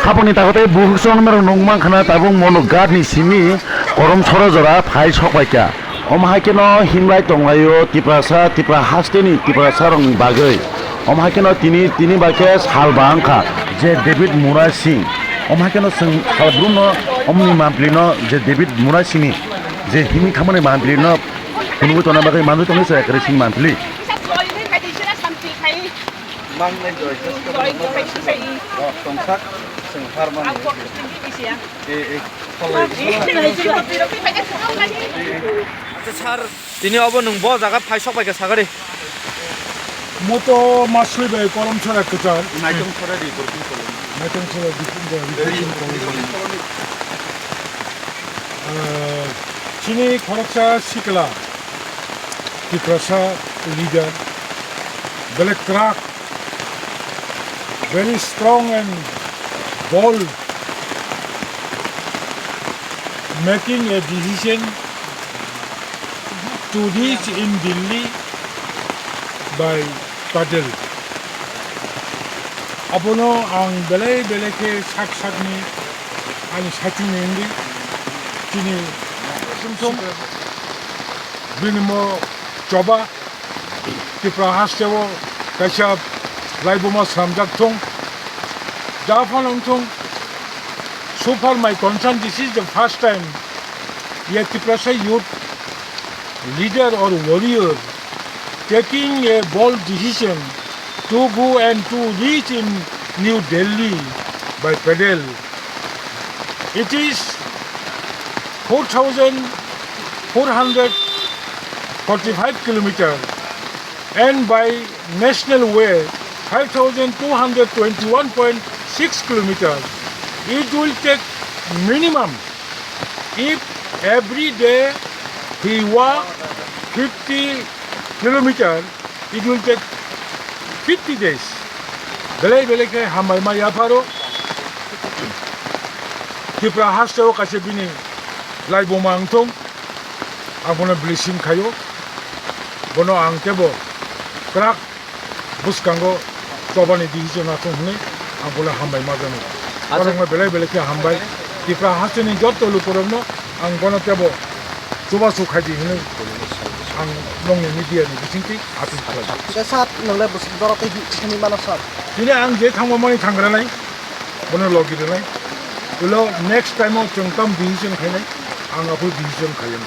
Kaponi takote buhukson merong nongman khana tabung mono gadni simi korom sorojora phai sokbaika omhakeno himrai tonglayo tiprasa tipra hasteni tiprasa rong bagai omhakeno tini bake salbangkha je David Murai Singh omhakeno sing salbruno omni mamplino je David Murai Singh je himi khamani mamplino kunubu tona bagai mandu tongi sa ekre sing mampli mang lên rồi tổng sắc sừng phar man তিনি of নং ব জায়গা phi সবাইকে সাগরে মতো মাসুই by করম ছড়া কচার নাইটম ছড়া দি দরকিন করলেন নাইটম ছড়া দিকিন চিনি খরকসা সিকলা টিপ্রাসা leader Black Truck, very strong and bold, making a decision to reach in Delhi by paddle. Abono ang belai ke sak ni ang satu ni kini sumsum binimo coba Tipra hastewo kasab laiboma samjak thong Japan thong so far my concern this is the first time yet Tipra youth leader or warrior taking a bold decision to go and to reach in New Delhi by pedal. It is 4,445 kilometers and by national way 5,221.6 kilometers. It will take minimum if every day he walk 50 kilometers, it will take 50 days. Belai ke hamai ma ya paro Tipra hasto kasi bini lai bomang tong apona blessing kayo bono ang tebo Krak buskango tobani decision ato hune angbola hambai magano orang ma belai ke hambai Tipra haseni jotto lukoromno ang bono tebo coba sukhaji hune ang nongni media ni bisingti atin khala sat nongle bus dorate hini manasat ini ang je thangmani thangra nai bono logi nai ulo next time o chungtam decision khainai ang apu decision khayen